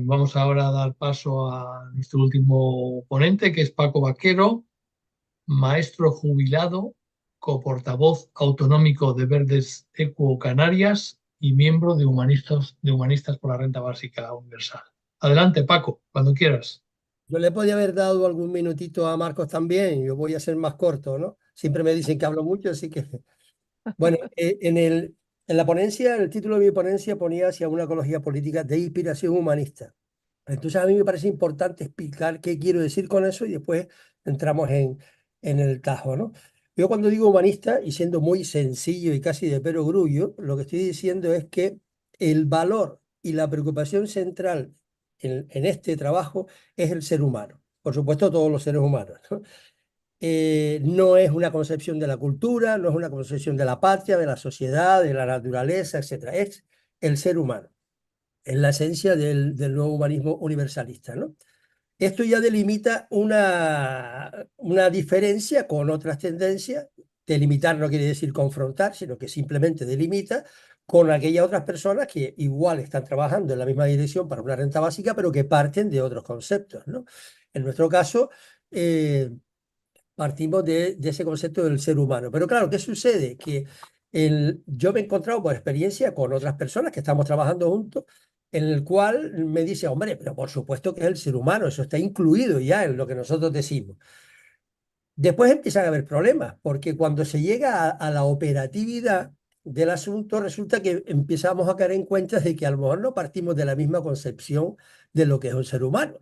Vamos ahora a dar paso a nuestro último ponente, que es Paco Vaquero, maestro jubilado, coportavoz autonómico de Verdes Equo Canarias y miembro de Humanistas por la Renta Básica Universal. Adelante, Paco, cuando quieras. Yo le podía haber dado algún minutito a Marcos también, yo voy a ser más corto, ¿no? Siempre me dicen que hablo mucho, así que... Bueno, en la ponencia, en el título de mi ponencia ponía hacia una ecología política de inspiración humanista. Entonces a mí me parece importante explicar qué quiero decir con eso y después entramos en el tajo, ¿no? Yo cuando digo humanista, y siendo muy sencillo y casi de perogrullo, lo que estoy diciendo es que el valor y la preocupación central en este trabajo es el ser humano. Por supuesto, todos los seres humanos, ¿no? No es una concepción de la cultura, no es una concepción de la patria, de la sociedad, de la naturaleza, etcétera. Es el ser humano, es la esencia del nuevo humanismo universalista, ¿no? Esto ya delimita una diferencia con otras tendencias. Delimitar no quiere decir confrontar, sino que simplemente delimita con aquellas otras personas que igual están trabajando en la misma dirección para una renta básica, pero que parten de otros conceptos, ¿no? En nuestro caso, eh, partimos de ese concepto del ser humano. Pero claro, ¿qué sucede? Que yo me he encontrado por experiencia con otras personas que estamos trabajando juntos, en el cual me dice, hombre, pero por supuesto que es el ser humano, eso está incluido ya en lo que nosotros decimos. Después empiezan a haber problemas, porque cuando se llega a la operatividad del asunto, resulta que empezamos a caer en cuenta de que a lo mejor no partimos de la misma concepción de lo que es un ser humano.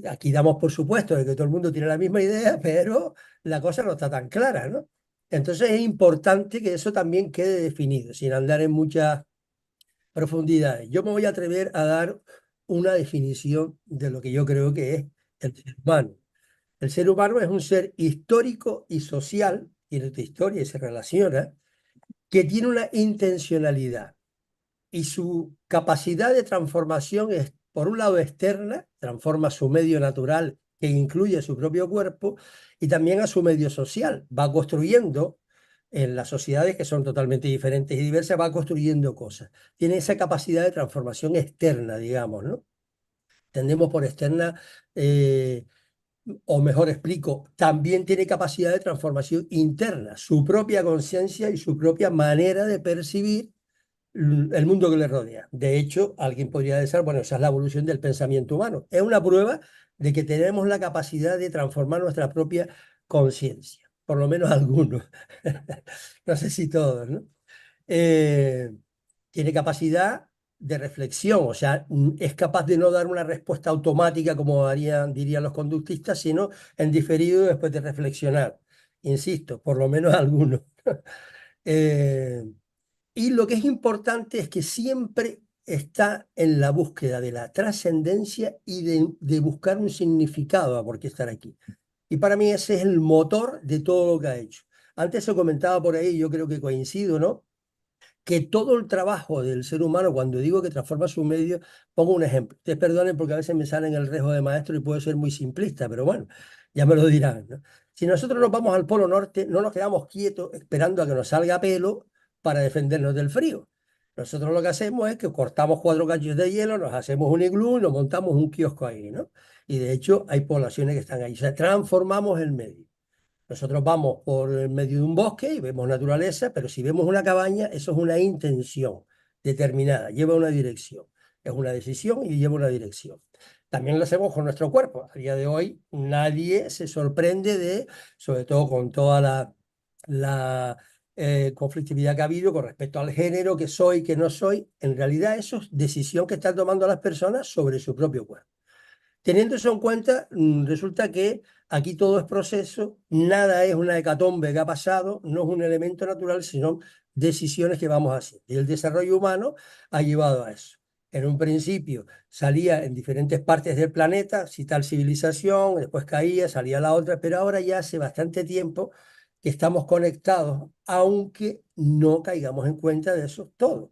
Aquí damos por supuesto de que todo el mundo tiene la misma idea, pero la cosa no está tan clara, ¿no? Entonces es importante que eso también quede definido, sin andar en muchas profundidades. Yo me voy a atrever a dar una definición de lo que yo creo que es el ser humano. El ser humano es un ser histórico y social, tiene otra historia y se relaciona, que tiene una intencionalidad y su capacidad de transformación es, por un lado, externa, transforma su medio natural que incluye su propio cuerpo, y también a su medio social. Va construyendo en las sociedades que son totalmente diferentes y diversas, va construyendo cosas. Tiene esa capacidad de transformación externa, digamos, ¿no? Tendemos por externa, o mejor explico, también tiene capacidad de transformación interna, su propia conciencia y su propia manera de percibir el mundo que le rodea. De hecho, alguien podría decir, bueno, esa es la evolución del pensamiento humano. Es una prueba de que tenemos la capacidad de transformar nuestra propia conciencia, por lo menos algunos. No sé si todos, ¿no? Eh, Tiene capacidad de reflexión, o sea, es capaz de no dar una respuesta automática como dirían los conductistas, sino en diferido después de reflexionar. Insisto, por lo menos algunos. Eh, y lo que es importante es que siempre está en la búsqueda de la trascendencia y de buscar un significado a por qué estar aquí. Y para mí ese es el motor de todo lo que ha hecho. Antes se comentaba por ahí, yo creo que coincido, ¿no? Que todo el trabajo del ser humano, cuando digo que transforma su medio, pongo un ejemplo. Ustedes perdonen porque a veces me salen el rejo de maestro y puedo ser muy simplista, pero bueno, ya me lo dirán, ¿no? Si nosotros nos vamos al Polo Norte, no nos quedamos quietos esperando a que nos salga pelo para defendernos del frío. Nosotros lo que hacemos es que cortamos 4 cachos de hielo, nos hacemos un iglú y nos montamos un kiosco ahí, ¿no? Y de hecho hay poblaciones que están ahí. O sea, transformamos el medio. Nosotros vamos por el medio de un bosque y vemos naturaleza, pero si vemos una cabaña, eso es una intención determinada, lleva una dirección. Es una decisión y lleva una dirección. También lo hacemos con nuestro cuerpo. A día de hoy nadie se sorprende de, sobre todo con toda la conflictividad que ha habido con respecto al género, que soy, que no soy. En realidad eso es decisión que están tomando las personas sobre su propio cuerpo. Teniendo eso en cuenta, resulta que aquí todo es proceso, nada es una hecatombe que ha pasado, no es un elemento natural, sino decisiones que vamos haciendo. Y el desarrollo humano ha llevado a eso. En un principio salía en diferentes partes del planeta, si tal civilización, después caía, salía la otra, pero ahora ya hace bastante tiempo que estamos conectados, aunque no caigamos en cuenta de eso todo.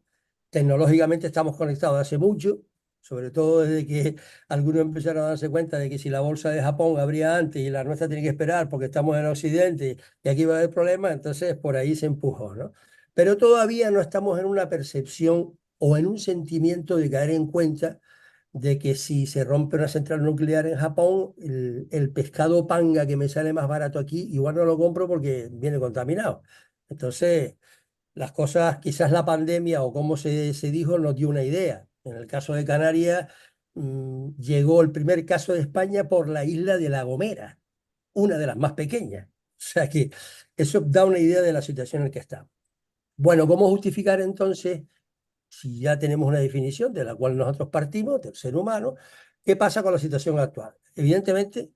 Tecnológicamente estamos conectados hace mucho, sobre todo desde que algunos empezaron a darse cuenta de que si la bolsa de Japón abría antes y la nuestra tiene que esperar porque estamos en Occidente y aquí va a haber problemas, entonces por ahí se empujó, ¿no? Pero todavía no estamos en una percepción o en un sentimiento de caer en cuenta de que si se rompe una central nuclear en Japón, el pescado panga que me sale más barato aquí, igual no lo compro porque viene contaminado. Entonces, las cosas, quizás la pandemia o como se dijo, nos dio una idea. En el caso de Canarias, llegó el primer caso de España por la isla de La Gomera, una de las más pequeñas. O sea que eso da una idea de la situación en la que estamos. Bueno, ¿cómo justificar entonces, si ya tenemos una definición de la cual nosotros partimos, del ser humano, qué pasa con la situación actual? Evidentemente,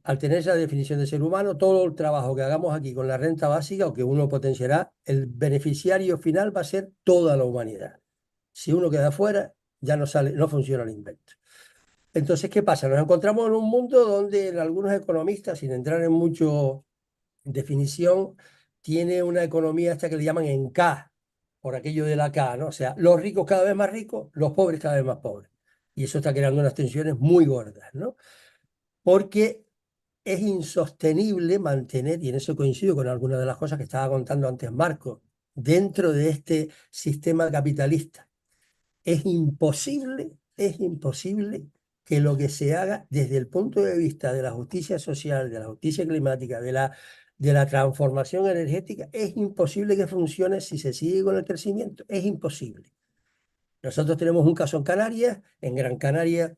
al tener esa definición de ser humano, todo el trabajo que hagamos aquí con la renta básica o que uno potenciará, el beneficiario final va a ser toda la humanidad. Si uno queda fuera, ya no sale, no funciona el invento. Entonces, ¿qué pasa? Nos encontramos en un mundo donde algunos economistas, sin entrar en mucho definición, tiene una economía esta que le llaman en K, por aquello de la K, ¿no? O sea, los ricos cada vez más ricos, los pobres cada vez más pobres. Y eso está creando unas tensiones muy gordas, ¿no? Porque es insostenible mantener, y en eso coincido con algunas de las cosas que estaba contando antes Marco, dentro de este sistema capitalista. Es imposible que lo que se haga desde el punto de vista de la justicia social, de la justicia climática, de la transformación energética, es imposible que funcione si se sigue con el crecimiento. Es imposible. Nosotros tenemos un caso en Canarias, en Gran Canaria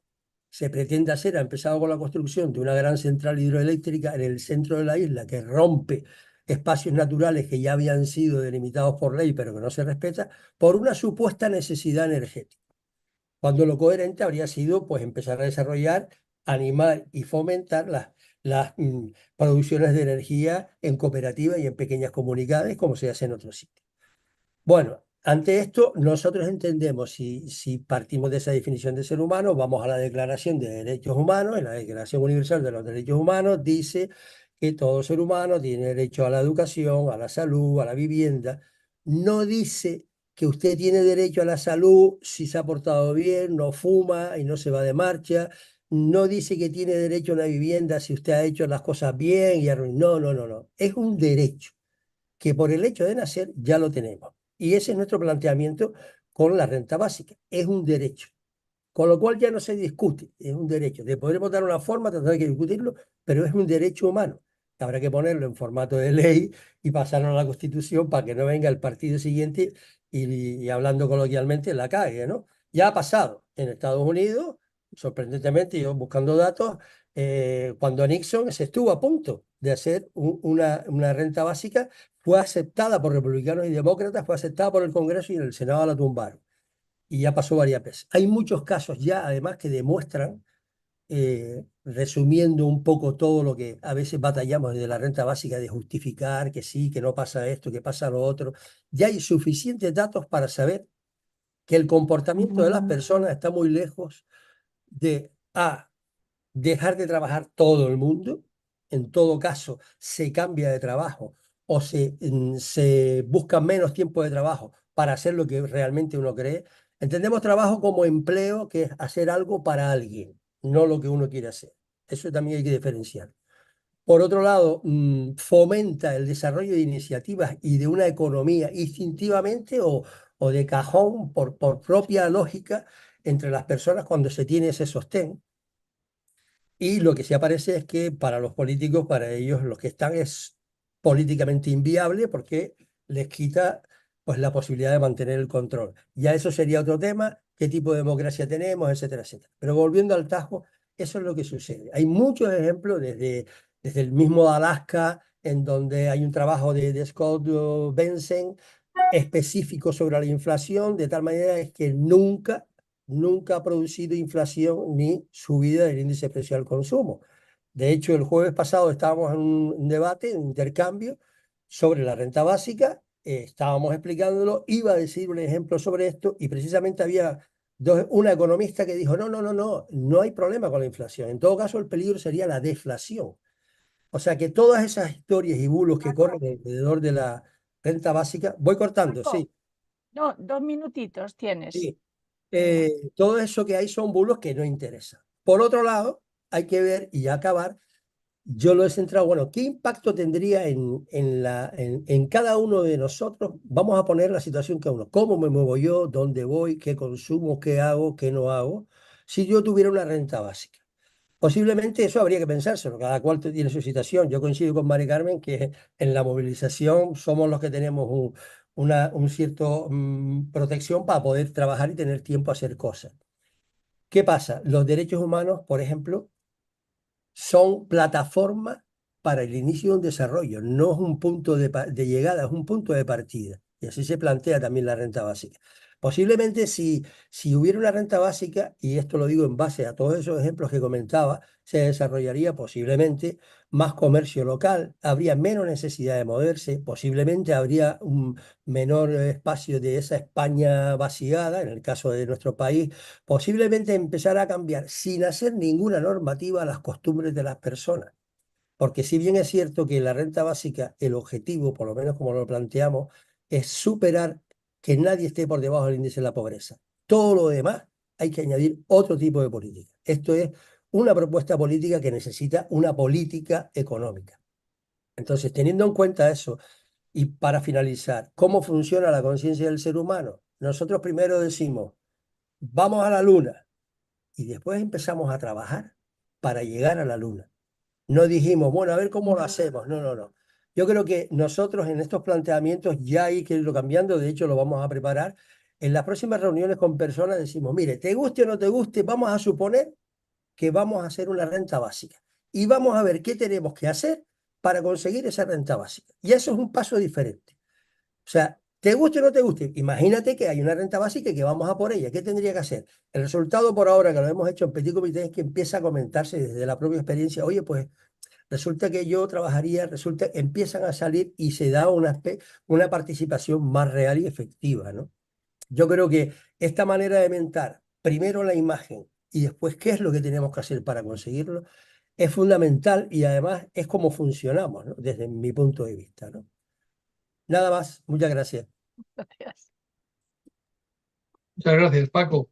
se pretende hacer, ha empezado con la construcción de una gran central hidroeléctrica en el centro de la isla que rompe espacios naturales que ya habían sido delimitados por ley, pero que no se respeta, por una supuesta necesidad energética. Cuando lo coherente habría sido pues empezar a desarrollar, animar y fomentar las producciones de energía en cooperativas y en pequeñas comunidades, como se hace en otros sitios. Bueno, ante esto, nosotros entendemos, si partimos de esa definición de ser humano, vamos a la Declaración de Derechos Humanos. En la Declaración Universal de los Derechos Humanos dice que todo ser humano tiene derecho a la educación, a la salud, a la vivienda. No dice que usted tiene derecho a la salud si se ha portado bien, no fuma y no se va de marcha. No dice que tiene derecho a una vivienda si usted ha hecho las cosas bien y no, no, no, no. Es un derecho que por el hecho de nacer ya lo tenemos. Y ese es nuestro planteamiento con la renta básica. Es un derecho. Con lo cual ya no se discute, es un derecho. Le podremos dar una forma, tratar de discutirlo, pero es un derecho humano. Habrá que ponerlo en formato de ley y pasarlo a la Constitución para que no venga el partido siguiente y hablando coloquialmente la cague, ¿no? Ya ha pasado en Estados Unidos, sorprendentemente, yo buscando datos, cuando Nixon se estuvo a punto de hacer una renta básica, fue aceptada por republicanos y demócratas, fue aceptada por el Congreso y en el Senado la tumbaron y ya pasó varias veces. Hay muchos casos ya, además, que demuestran, resumiendo un poco todo lo que a veces batallamos desde la renta básica, de justificar que sí, que no pasa esto, que pasa lo otro. Ya hay suficientes datos para saber que el comportamiento de las personas está muy lejos de A, dejar de trabajar todo el mundo. En todo caso, se cambia de trabajo o se busca menos tiempo de trabajo para hacer lo que realmente uno cree. Entendemos trabajo como empleo, que es hacer algo para alguien, no lo que uno quiere hacer. Eso también hay que diferenciar. Por otro lado, fomenta el desarrollo de iniciativas y de una economía instintivamente o de cajón por propia lógica entre las personas cuando se tiene ese sostén. Y lo que sí aparece es que para los políticos, para ellos, lo que están es políticamente inviable porque les quita pues la posibilidad de mantener el control. Ya eso sería otro tema, qué tipo de democracia tenemos, etcétera, etcétera. Pero volviendo al Tajo, eso es lo que sucede. Hay muchos ejemplos desde el mismo Alaska, en donde hay un trabajo de Scott Benson específico sobre la inflación, de tal manera es que nunca ha producido inflación ni subida del índice de precio al consumo. De hecho, el jueves pasado estábamos en un debate, un intercambio sobre la renta básica, estábamos explicándolo, iba a decir un ejemplo sobre esto y precisamente había una economista que dijo, no, no, no, no, no hay problema con la inflación. En todo caso, el peligro sería la deflación. O sea que todas esas historias y bulos que Marco, corren alrededor de la renta básica, voy cortando, Marco, sí, no, 2 minutitos tienes. sí. Venga. Todo eso que hay son bulos que no interesan. Por otro lado, hay que ver y acabar yo lo he centrado, bueno, ¿qué impacto tendría en cada uno de nosotros? Vamos a poner la situación cada uno. ¿Cómo me muevo yo? ¿Dónde voy? ¿Qué consumo? ¿Qué hago? ¿Qué no hago? Si yo tuviera una renta básica. Posiblemente eso habría que pensárselo, cada cual tiene su situación. Yo coincido con Mari Carmen que en la movilización somos los que tenemos un cierto protección para poder trabajar y tener tiempo a hacer cosas. ¿Qué pasa? Los derechos humanos, por ejemplo, son plataformas para el inicio de un desarrollo, no es un punto de llegada, es un punto de partida. Y así se plantea también la renta básica. Posiblemente si hubiera una renta básica, y esto lo digo en base a todos esos ejemplos que comentaba, se desarrollaría posiblemente más comercio local, habría menos necesidad de moverse, posiblemente habría un menor espacio de esa España vaciada, en el caso de nuestro país, posiblemente empezar a cambiar sin hacer ninguna normativa las costumbres de las personas. Porque si bien es cierto que la renta básica, el objetivo, por lo menos como lo planteamos, es superar que nadie esté por debajo del índice de la pobreza. Todo lo demás hay que añadir otro tipo de política. Esto es una propuesta política que necesita una política económica. Entonces, teniendo en cuenta eso, y para finalizar, ¿cómo funciona la conciencia del ser humano? Nosotros primero decimos, vamos a la luna, y después empezamos a trabajar para llegar a la luna. No dijimos, bueno, a ver cómo lo hacemos. No, no, no. Yo creo que nosotros en estos planteamientos ya hay que irlo cambiando, de hecho lo vamos a preparar. En las próximas reuniones con personas decimos, mire, te guste o no te guste, vamos a suponer que vamos a hacer una renta básica y vamos a ver qué tenemos que hacer para conseguir esa renta básica. Y eso es un paso diferente. O sea, te guste o no te guste, imagínate que hay una renta básica y que vamos a por ella. ¿Qué tendría que hacer? El resultado por ahora que lo hemos hecho en Petit Comité es que empieza a comentarse desde la propia experiencia, oye, pues resulta que yo trabajaría, resulta que empiezan a salir y se da una participación más real y efectiva, ¿no? Yo creo que esta manera de mentar, primero la imagen y después qué es lo que tenemos que hacer para conseguirlo, es fundamental y además es como funcionamos, ¿no? Desde mi punto de vista, ¿no? Nada más, muchas gracias. Gracias. Muchas gracias, Paco.